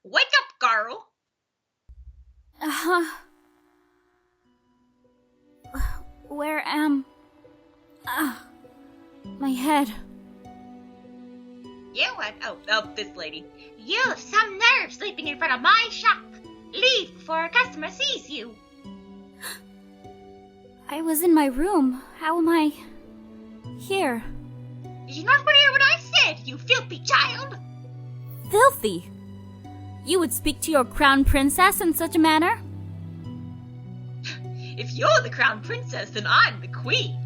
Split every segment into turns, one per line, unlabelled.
Wake up, girl!
Uh-huh. Where am... my head.
You what? Oh, this lady. You have some nerve sleeping in front of my shop. Leave before a customer sees you.
I was in my room. How am I... here?
Did you not hear what I said, you filthy child?
Filthy! You would speak to your crown princess in such a manner?
If you're the crown princess, then I'm the queen.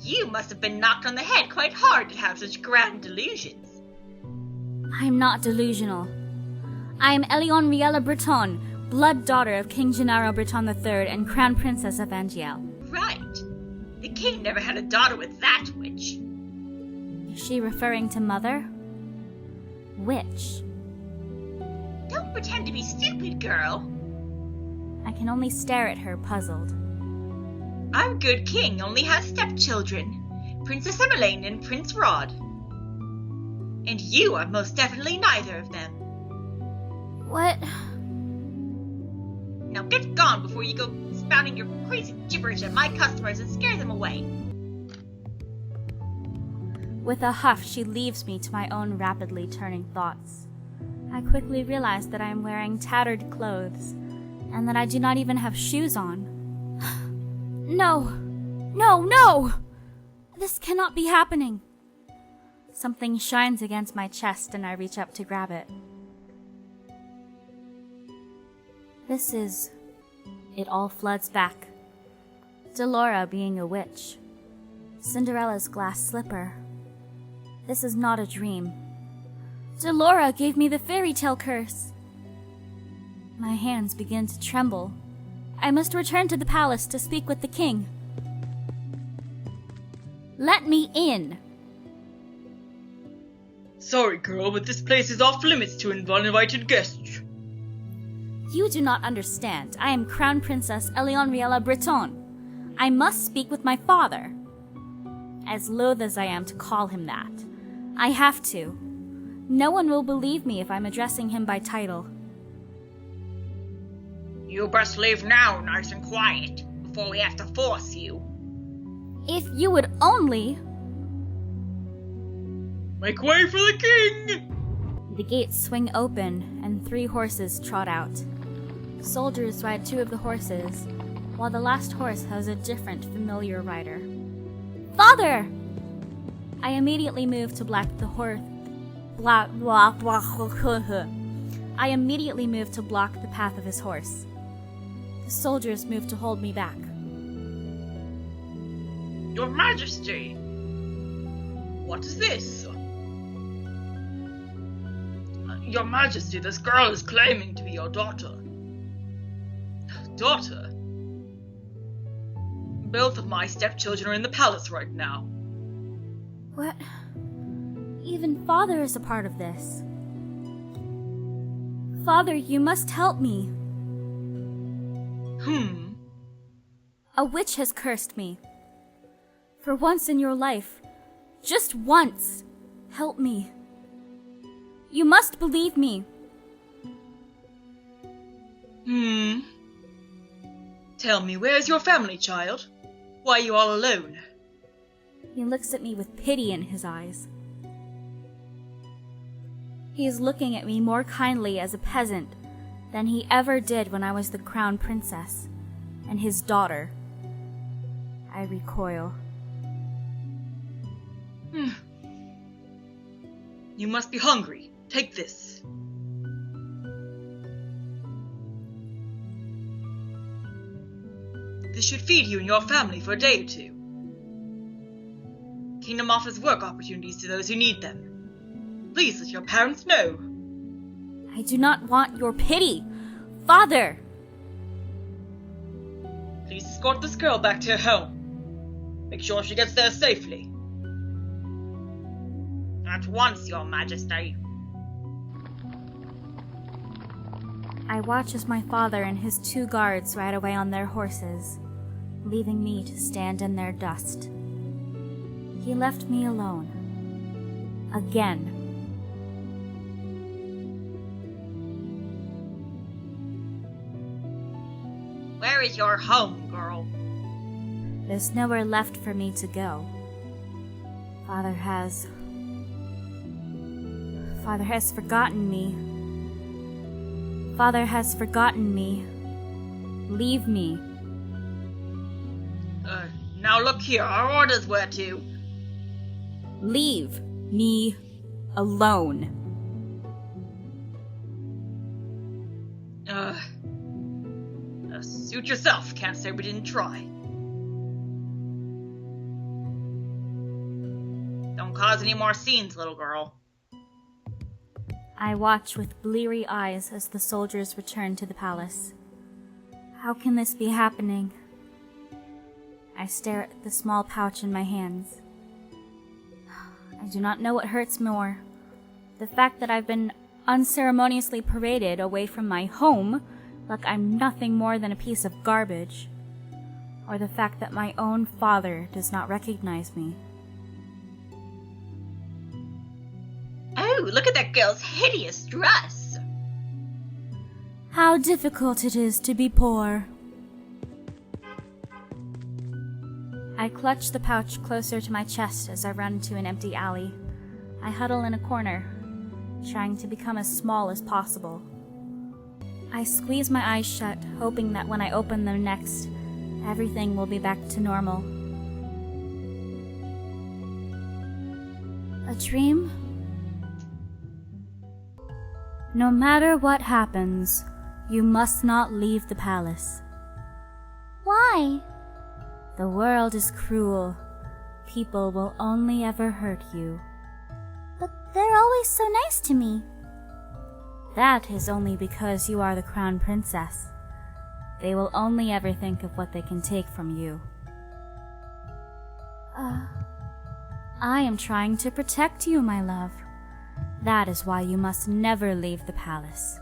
You must have been knocked on the head quite hard to have such grand delusions.
I'm not delusional. I am Riella Breton, blood daughter of King Gennaro Breton III and Crown Princess of Angiel.
Right. The king never had a daughter with that witch.
Is she referring to Mother? Which?
Don't pretend to be stupid, girl.
I can only stare at her, puzzled.
Our good king only has stepchildren, Princess Emmeline and Prince Rod. And you are most definitely neither of them.
What?
Now get gone before you go spouting your crazy gibberish at my customers and scare them away.
With a huff, she leaves me to my own rapidly turning thoughts. I quickly realize that I am wearing tattered clothes, and that I do not even have shoes on. No! No, no! This cannot be happening. Something shines against my chest and I reach up to grab it. This is... It all floods back. Delora being a witch. Cinderella's glass slipper. This is not a dream. Delora gave me the fairy tale curse. My hands begin to tremble. I must return to the palace to speak with the king. Let me in.
Sorry, girl, but this place is off limits to uninvited guests.
You do not understand. I am Crown Princess Riella Breton. I must speak with my father. As loath as I am to call him that, I have to. No one will believe me if I'm addressing him by title.
You best leave now, nice and quiet, before we have to force you.
If you would only...
Make way for the king!
The gates swing open, and 3 horses trot out. Soldiers ride 2 of the horses, while the last horse has a different, familiar rider. Father! I immediately move to block the horse. I immediately move to block the path of his horse. The soldiers move to hold me back.
Your Majesty!
What is this? Your Majesty, this girl is claiming to be your daughter. Daughter? Both of my stepchildren are in the palace right now.
What? Even Father is a part of this. Father, you must help me. A witch has cursed me. For once in your life, just once, help me. You must believe me.
Tell me, where's your family, child? Why are you all alone?
He looks at me with pity in his eyes. He is looking at me more kindly as a peasant than he ever did when I was the crown princess and his daughter. I recoil.
You must be hungry. Take this. This should feed you and your family for a day or 2. Kingdom offers work opportunities to those who need them. Please let your parents know.
I do not want your pity. Father!
Please escort this girl back to her home. Make sure she gets there safely.
At once, Your Majesty.
I watch as my father and his 2 guards ride away on their horses, leaving me to stand in their dust. He left me alone. Again.
Where is your home, girl?
There's nowhere left for me to go. Father has forgotten me. Father has forgotten me. Leave me.
Now look here, our orders were to...
Leave me alone.
Suit yourself, can't say we didn't try. Don't cause any more scenes, little girl.
I watch with bleary eyes as the soldiers return to the palace. How can this be happening? I stare at the small pouch in my hands. I do not know what hurts more. The fact that I've been unceremoniously paraded away from my home like I'm nothing more than a piece of garbage. Or the fact that my own father does not recognize me.
Oh, look at that girl's hideous dress!
How difficult it is to be poor. I clutch the pouch closer to my chest as I run into an empty alley. I huddle in a corner, trying to become as small as possible. I squeeze my eyes shut, hoping that when I open them next, everything will be back to normal. A dream? No matter what happens, you must not leave the palace.
Why?
The world is cruel. People will only ever hurt you.
But they're always so nice to me.
That is only because you are the crown princess. They will only ever think of what they can take from you. I am trying to protect you, my love. That is why you must never leave the palace.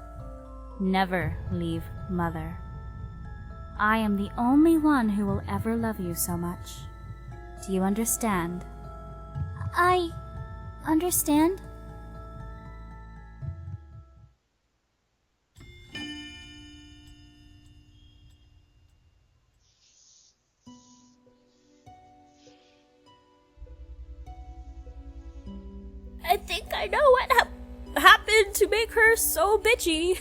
Never leave Mother. I am the only one who will ever love you so much. Do you understand?
I understand.
I think I know what happened to make her so bitchy.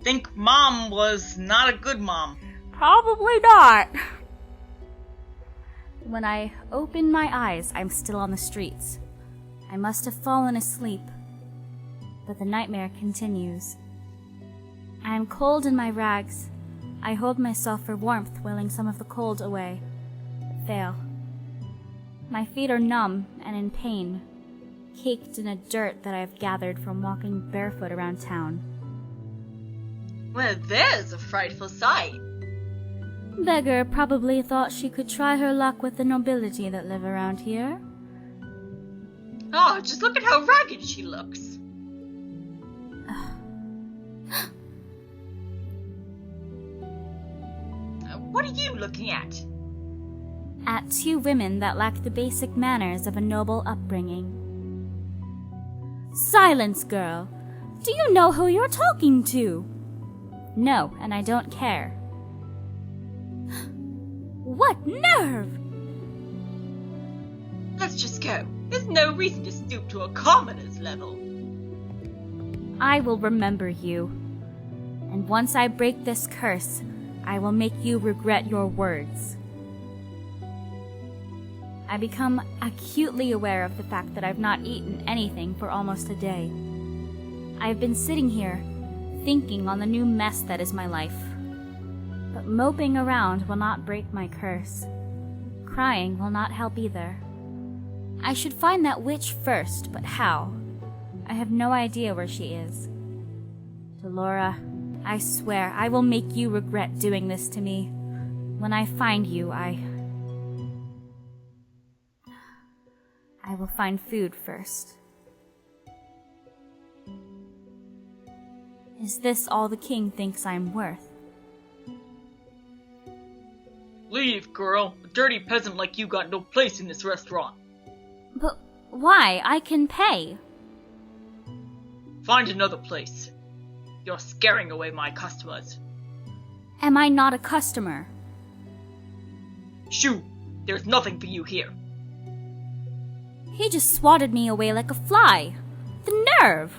Think Mom was not a good mom.
Probably not. When I open my eyes, I'm still on the streets. I must have fallen asleep, but the nightmare continues. I am cold in my rags. I hold myself for warmth, willing some of the cold away, but fail. My feet are numb and in pain, caked in a dirt that I have gathered from walking barefoot around town.
Well, there's a frightful sight.
Beggar probably thought she could try her luck with the nobility that live around here.
Oh, just look at how ragged she looks. What are you looking at?
At two women that lack the basic manners of a noble upbringing. Silence, girl! Do you know who you're talking to? No, and I don't care. What nerve!
Let's just go. There's no reason to stoop to a commoner's level.
I will remember you. And once I break this curse, I will make you regret your words. I become acutely aware of the fact that I've not eaten anything for almost a day. I've been sitting here, thinking on the new mess that is my life. But moping around will not break my curse. Crying will not help either. I should find that witch first, but how? I have no idea where she is. Delora, I swear I will make you regret doing this to me. When I find you, I will find food first. Is this all the king thinks I'm worth?
Leave, girl. A dirty peasant like you got no place in this restaurant.
But why? I can pay.
Find another place. You're scaring away my customers.
Am I not a customer?
Shoo! There's nothing for you here.
He just swatted me away like a fly. The nerve!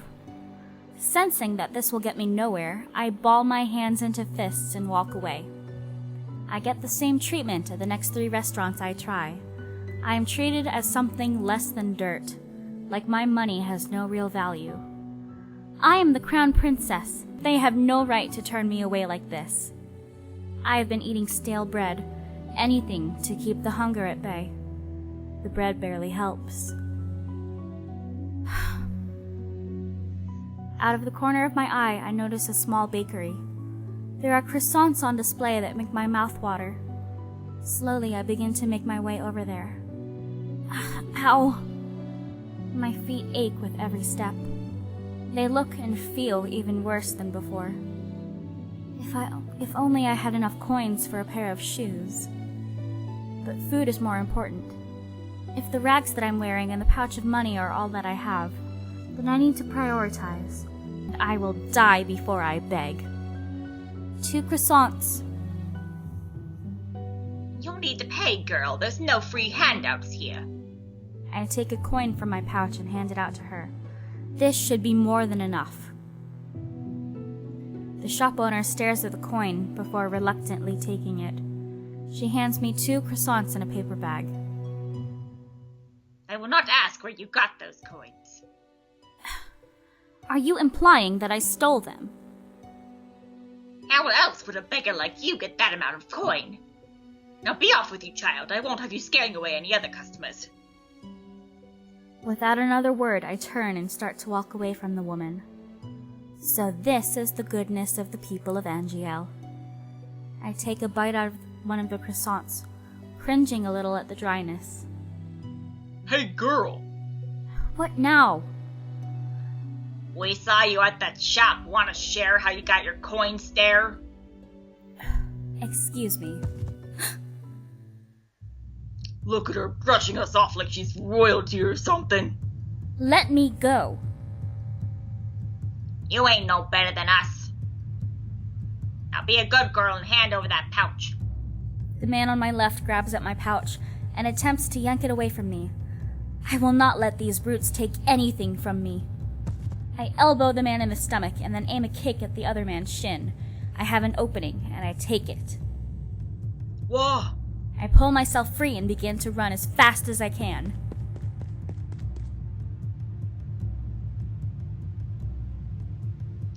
Sensing that this will get me nowhere, I ball my hands into fists and walk away. I get the same treatment at the next 3 restaurants I try. I am treated as something less than dirt, like my money has no real value. I am the crown princess. They have no right to turn me away like this. I have been eating stale bread, anything to keep the hunger at bay. The bread barely helps. Out of the corner of my eye, I notice a small bakery. There are croissants on display that make my mouth water. Slowly, I begin to make my way over there. Ow! My feet ache with every step. They look and feel even worse than before. If only I had enough coins for a pair of shoes. But food is more important. If the rags that I'm wearing and the pouch of money are all that I have, then I need to prioritize. And I will die before I beg. 2 croissants.
You'll need to pay, girl. There's no free handouts here.
I take a coin from my pouch and hand it out to her. This should be more than enough. The shop owner stares at the coin before reluctantly taking it. She hands me 2 croissants in a paper bag.
I will not ask where you got those coins.
Are you implying that I stole them?
How else would a beggar like you get that amount of coin? Now be off with you, child. I won't have you scaring away any other customers.
Without another word, I turn and start to walk away from the woman. So this is the goodness of the people of Angiel. I take a bite out of one of the croissants, cringing a little at the dryness.
Hey, girl!
What now?
We saw you at that shop. Want to share how you got your coins there?
Excuse me.
Look at her brushing us off like she's royalty or something.
Let me go.
You ain't no better than us. Now be a good girl and hand over that pouch.
The man on my left grabs at my pouch and attempts to yank it away from me. I will not let these brutes take anything from me. I elbow the man in the stomach and then aim a kick at the other man's shin. I have an opening and I take it.
Whoa!
I pull myself free and begin to run as fast as I can.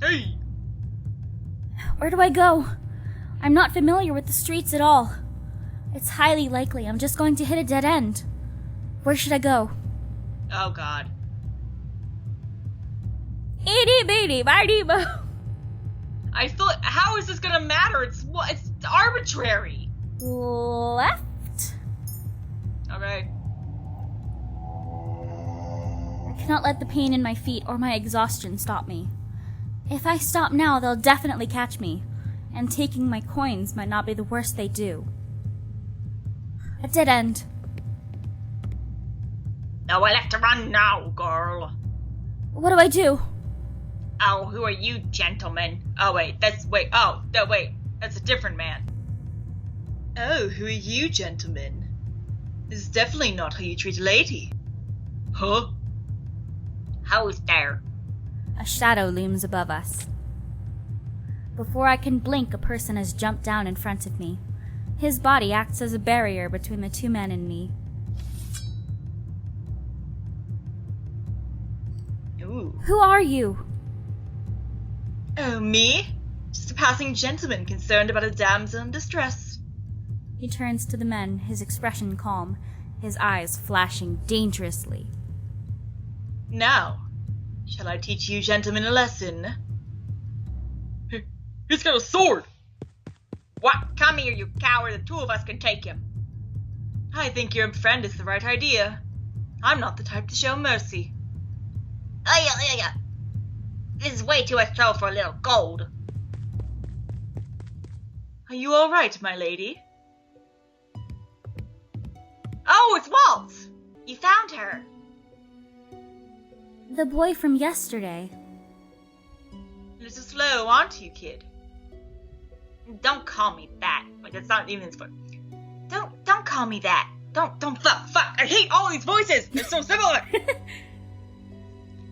Hey!
Where do I go? I'm not familiar with the streets at all. It's highly likely I'm just going to hit a dead end. Where should I go?
Oh, God.
Itty bitty bitty bo.
I thought, how is this gonna matter? It's arbitrary.
Left?
Okay.
I cannot let the pain in my feet or my exhaustion stop me. If I stop now, they'll definitely catch me, and taking my coins might not be the worst they do. A dead end.
No, we'll have to run now, girl.
What do I do?
Oh, who are you, gentlemen? Oh, wait, that's a different man.
Oh, who are you, gentlemen? This is definitely not how you treat a lady. Huh?
Who's there?
A shadow looms above us. Before I can blink, a person has jumped down in front of me. His body acts as a barrier between the 2 men and me.
Ooh.
Who are you?
Oh, me? Just a passing gentleman concerned about a damsel in distress.
He turns to the men, his expression calm, his eyes flashing dangerously.
Now, shall I teach you gentlemen a lesson? He's got a sword!
What? Come here, you coward. The 2 of us can take him.
I think your friend is the right idea. I'm not the type to show mercy.
This is way too much trouble for a little gold.
Are you all right, my lady?
Oh, it's Waltz! You found her.
The boy from yesterday.
A little slow, aren't you, kid?
Don't call me that. Like, that's not even his voice. Don't call me that. Don't, fuck. I hate all these voices. They're so similar.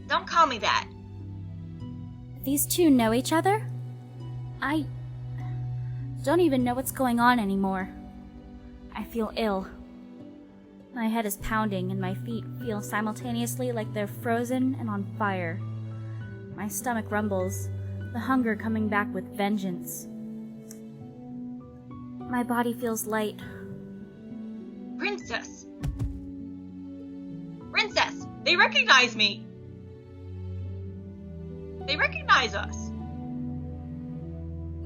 Don't call me that.
These two know each other? I don't even know what's going on anymore. I feel ill. My head is pounding and my feet feel simultaneously like they're frozen and on fire. My stomach rumbles, the hunger coming back with vengeance. My body feels light.
Princess, they recognize me. They recognize us.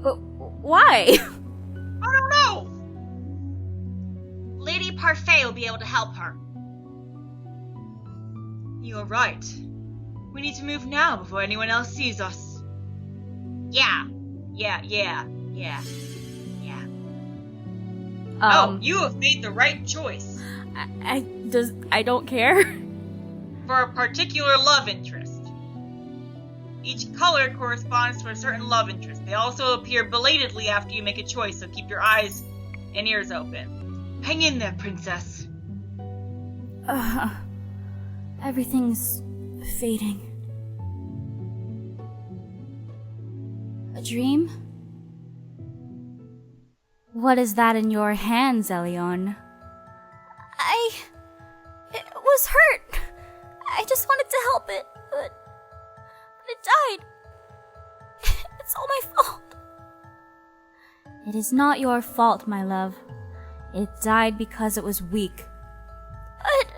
But why?
I don't know. Lady Parfait will be able to help her.
You're right. We need to move now before anyone else sees us.
Yeah.
Oh, you have made the right choice.
I don't care.
For a particular love interest. Each color corresponds to a certain love interest. They also appear belatedly after you make a choice, so keep your eyes and ears open.
Hang in there, princess.
Everything's fading. A dream? What is that in your hands, Elion?
It was hurt. I just wanted to help it, but it died. It's all my fault.
It is not your fault, my love. It died because it was weak.
But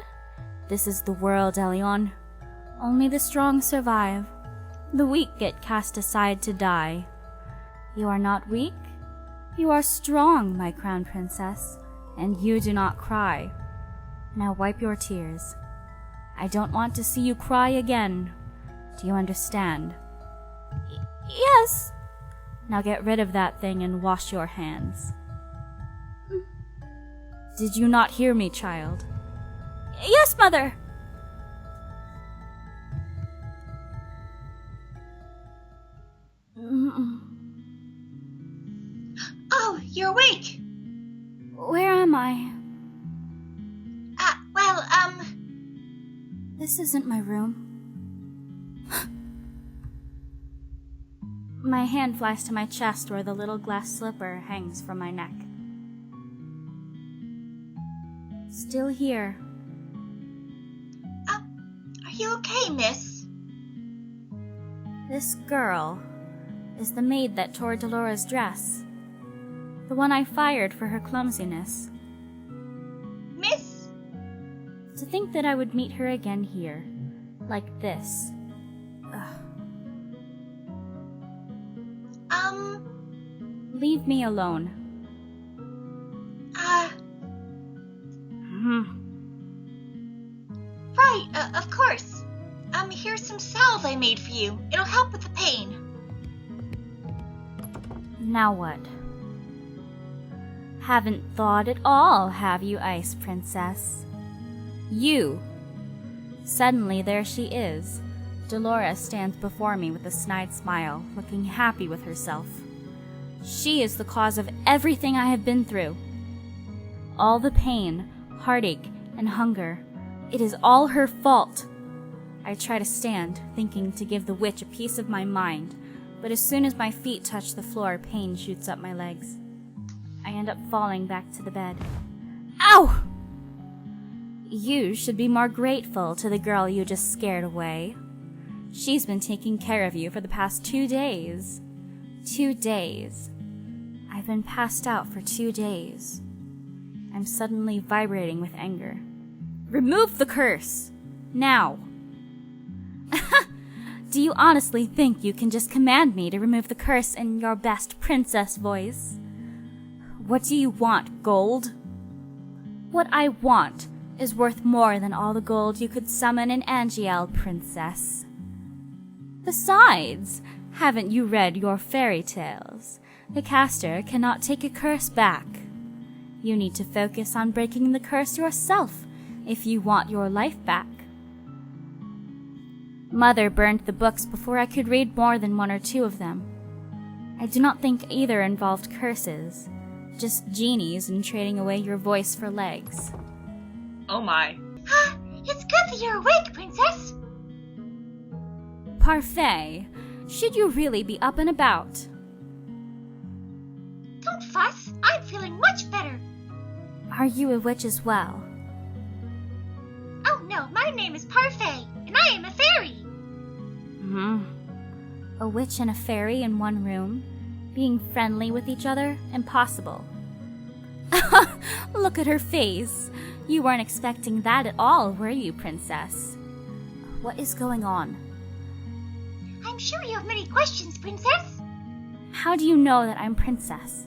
This is the world, Elion. Only the strong survive. The weak get cast aside to die. You are not weak. You are strong, my crown princess, and you do not cry. Now wipe your tears. I don't want to see you cry again. Do you understand?
yes.
Now get rid of that thing and wash your hands. Did you not hear me, child?
Yes, Mother.
Oh, you're awake.
Where am I? This isn't my room. My hand flies to my chest where the little glass slipper hangs from my neck. Still here.
Are you okay, miss?
This girl is the maid that tore Delora's dress. The one I fired for her clumsiness.
Miss?
To think that I would meet her again here, like this. Leave me alone.
Right, of course. Here's some salve I made for you. It'll help with the pain.
Now what? Haven't thawed at all, have you, Ice Princess? You! Suddenly there she is. Delora stands before me with a snide smile, looking happy with herself. She is the cause of everything I have been through. All the pain, heartache, and hunger. It is all her fault. I try to stand, thinking to give the witch a piece of my mind, but as soon as my feet touch the floor, pain shoots up my legs. I end up falling back to the bed. Ow! You should be more grateful to the girl you just scared away. She's been taking care of you for the past 2 days. 2 days. I've been passed out for 2 days. I'm suddenly vibrating with anger. Remove the curse! Now! Do you honestly think you can just command me to remove the curse in your best princess voice? What do you want, gold? What I want is worth more than all the gold you could summon in Angiel, princess. Besides, haven't you read your fairy tales? The caster cannot take a curse back. You need to focus on breaking the curse yourself if you want your life back. Mother burned the books before I could read more than 1 or 2 of them. I do not think either involved curses, just genies and trading away your voice for legs.
Oh my.
It's good that you're awake, Princess.
Parfait, should you really be up and about?
Don't fuss. I'm feeling much better.
Are you a witch as well?
Oh no, my name is Parfait, and I am a fairy.
A witch and a fairy in one room, being friendly with each other? Impossible. Look at her face. You weren't expecting that at all, were you, Princess? What is going on?
I'm sure you have many questions, Princess.
How do you know that I'm Princess?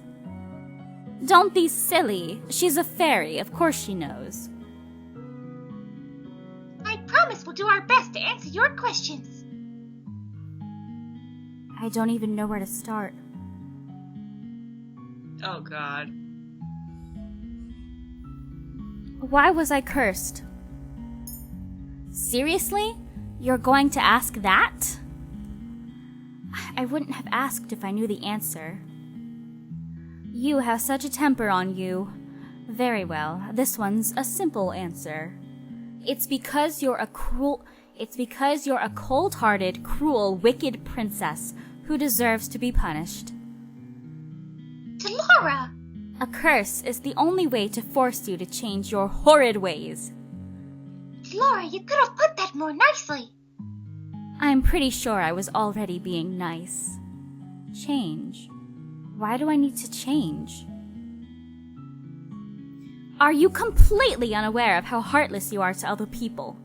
Don't be silly. She's a fairy. Of course she knows.
I promise we'll do our best to answer your questions.
I don't even know where to start.
Oh god.
Why was I cursed? Seriously? You're going to ask that? I wouldn't have asked if I knew the answer. You have such a temper on you. Very well, this one's a simple answer. It's because you're a cold-hearted, cruel, wicked princess who deserves to be punished.
Delora!
A curse is the only way to force you to change your horrid ways.
Delora, you could have put that more nicely.
I'm pretty sure I was already being nice. Change? Why do I need to change? Are you completely unaware of how heartless you are to other people?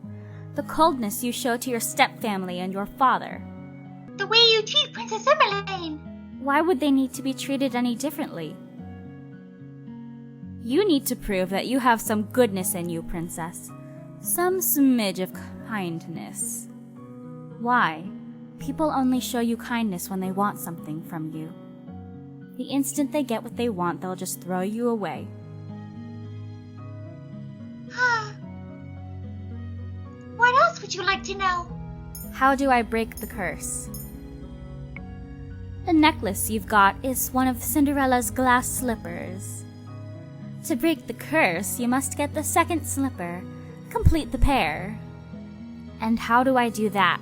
The coldness you show to your stepfamily and your father?
The way you treat Princess Emmeline.
Why would they need to be treated any differently? You need to prove that you have some goodness in you, Princess. Some smidge of kindness. Why? People only show you kindness when they want something from you. The instant they get what they want, they'll just throw you away.
What else would you like to know?
How do I break the curse? The necklace you've got is one of Cinderella's glass slippers. To break the curse, you must get the second slipper. Complete the pair. And how do I do that?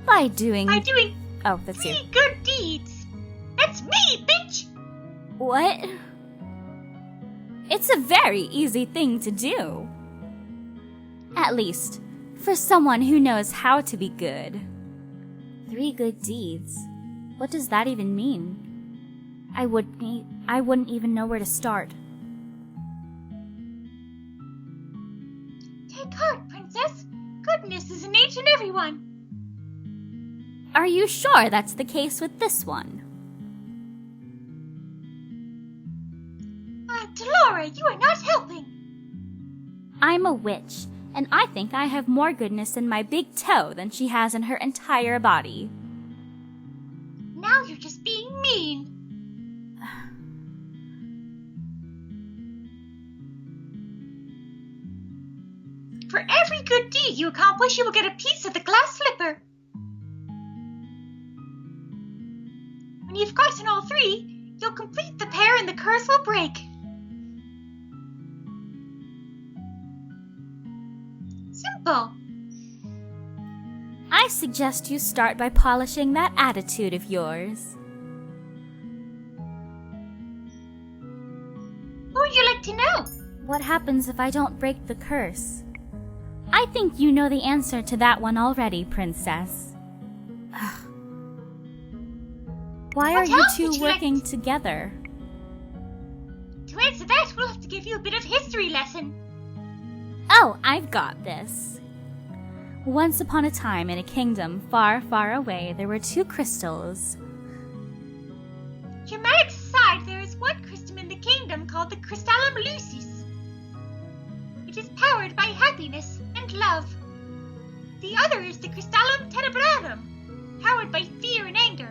By doing... Oh, that's you.
3 good deeds. That's me, bitch!
What? It's a very easy thing to do. At least, for someone who knows how to be good. 3 good deeds? What does that even mean? I wouldn't even know where to start.
Take heart, Princess. Goodness is innate in everyone.
Are you sure that's the case with this one?
Delora, you are not helping.
I'm a witch, and I think I have more goodness in my big toe than she has in her entire body.
Now you're just being mean. For every good deed you accomplish, you will get a piece of the glass slipper. When you've gotten all 3, you'll complete the pair and the curse will break. Simple.
I suggest you start by polishing that attitude of yours.
What would you like to know?
What happens if I don't break the curse? I think you know the answer to that one already, Princess. Why are you two working together?
To answer that, we'll have to give you a bit of history lesson.
Oh, I've got this. Once upon a time in a kingdom far, far away, there were 2 crystals.
Dramatic aside, there is one crystal in the kingdom called the Crystallum Lucis. It is powered by happiness and love. The other is the Crystallum Tenebrarum, powered by fear and anger.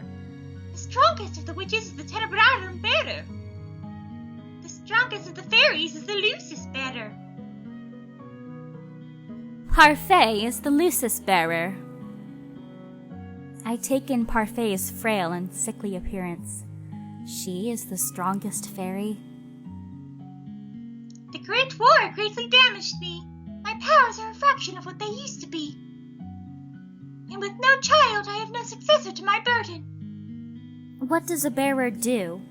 The strongest of the witches is the Tenebrarum bearer. The strongest of the fairies is the Lucis bearer.
Parfait is the Lucis bearer. I take in Parfait's frail and sickly appearance. She is the strongest fairy.
The Great War greatly damaged me. My powers are a fraction of what they used to be. And with no child, I have no successor to my burden.
What does a bearer do?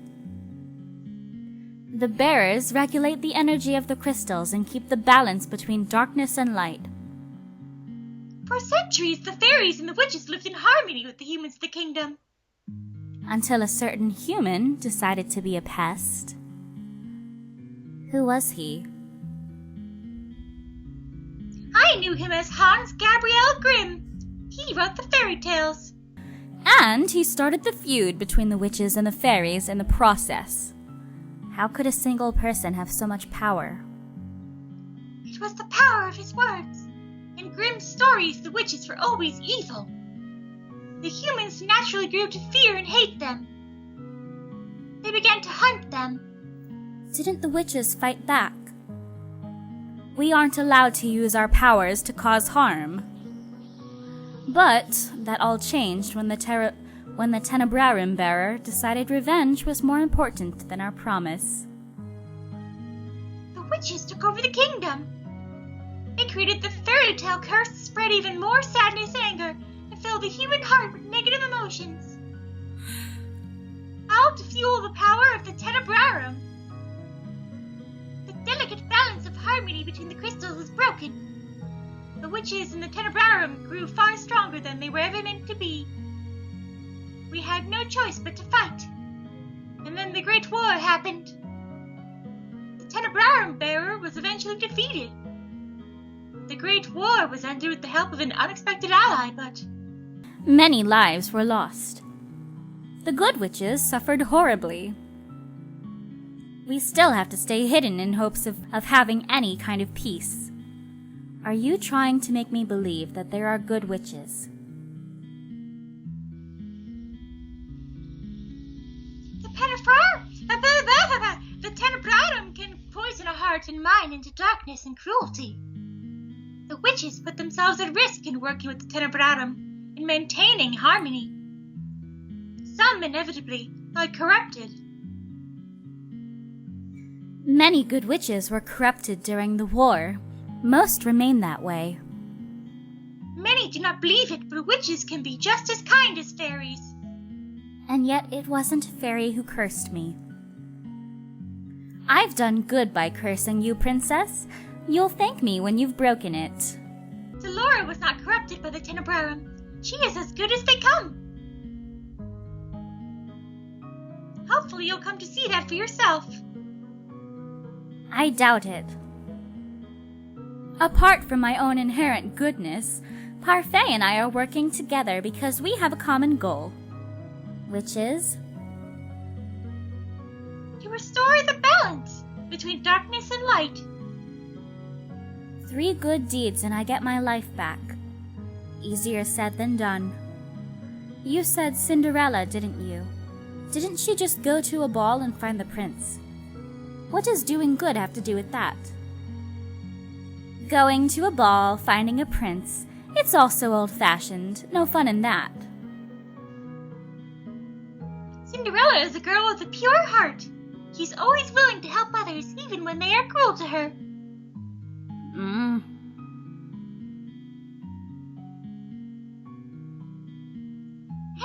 The bearers regulate the energy of the crystals and keep the balance between darkness and light.
For centuries, the fairies and the witches lived in harmony with the humans of the kingdom.
Until a certain human decided to be a pest. Who was he?
I knew him as Hans Gabriel Grimm. He wrote the fairy tales.
And he started the feud between the witches and the fairies in the process. How could a single person have so much power?
It was the power of his words. In Grimm's stories, the witches were always evil. The humans naturally grew to fear and hate them. They began to hunt them.
Didn't the witches fight back? We aren't allowed to use our powers to cause harm. But that all changed when the Tenebrarum bearer decided revenge was more important than our promise.
The witches took over the kingdom. They created the fairy tale curse to spread even more sadness and anger and fill the human heart with negative emotions. All to fuel the power of the Tenebrarum. The delicate balance of harmony between the crystals was broken. The witches in the Tenebrarum grew far stronger than they were ever meant to be. We had no choice but to fight. And then the Great War happened. The Tenebrarum bearer was eventually defeated. The Great War was ended with the help of an unexpected ally, but
many lives were lost. The good witches suffered horribly. We still have to stay hidden in hopes of having any kind of peace. Are you trying to make me believe that there are good witches?
The Tenebrarum can poison a heart and mind into darkness and cruelty. The witches put themselves at risk in working with the Tenebrarum in maintaining harmony. Some inevitably got corrupted.
Many good witches were corrupted during the war. Most remain that way.
Many do not believe it, but witches can be just as kind as fairies.
And yet it wasn't a fairy who cursed me. I've done good by cursing you, princess. You'll thank me when you've broken it.
Delora was not corrupted by the Tenebrarum. She is as good as they come. Hopefully you'll come to see that for yourself.
I doubt it. Apart from my own inherent goodness, Parfait and I are working together because we have a common goal. Which is?
To restore the balance between darkness and light.
3 good deeds and I get my life back. Easier said than done. You said Cinderella, didn't you? Didn't she just go to a ball and find the prince? What does doing good have to do with that? Going to a ball, finding a prince. It's also old-fashioned. No fun in that.
Cinderella is a girl with a pure heart. She's always willing to help others, even when they are cruel to her.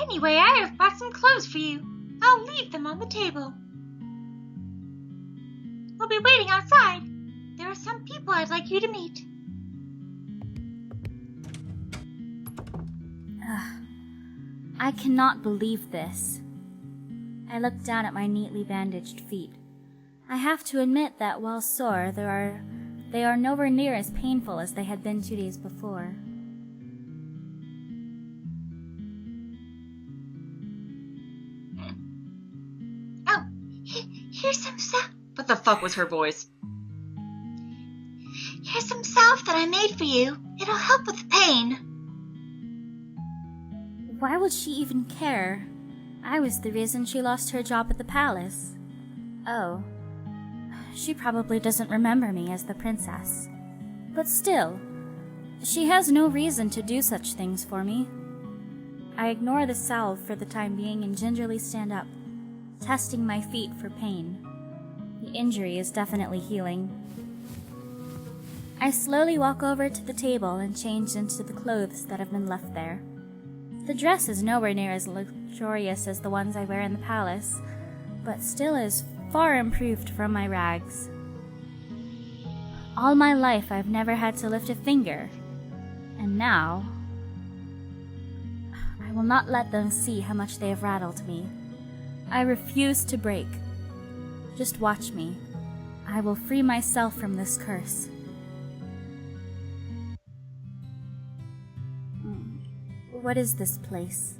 Anyway, I have brought some clothes for you. I'll leave them on the table. We'll be waiting outside. There are some people I'd like you to meet.
I cannot believe this. I look down at my neatly bandaged feet. I have to admit that while sore, they are nowhere near as painful as they had been 2 days before.
Oh, here's some salve.
What the fuck was her voice?
Here's some salve that I made for you. It'll help with the pain.
Why would she even care? I was the reason she lost her job at the palace. Oh. She probably doesn't remember me as the princess. But still, she has no reason to do such things for me. I ignore the salve for the time being and gingerly stand up, testing my feet for pain. The injury is definitely healing. I slowly walk over to the table and change into the clothes that have been left there. The dress is nowhere near as luxurious as the ones I wear in the palace, but still is far improved from my rags. All my life I've never had to lift a finger, and now I will not let them see how much they have rattled me. I refuse to break. Just watch me. I will free myself from this curse. What is this place?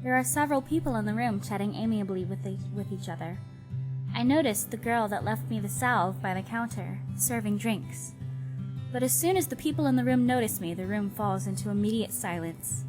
There are several people in the room chatting amiably with each other. I noticed the girl that left me the salve by the counter, serving drinks. But as soon as the people in the room notice me, the room falls into immediate silence.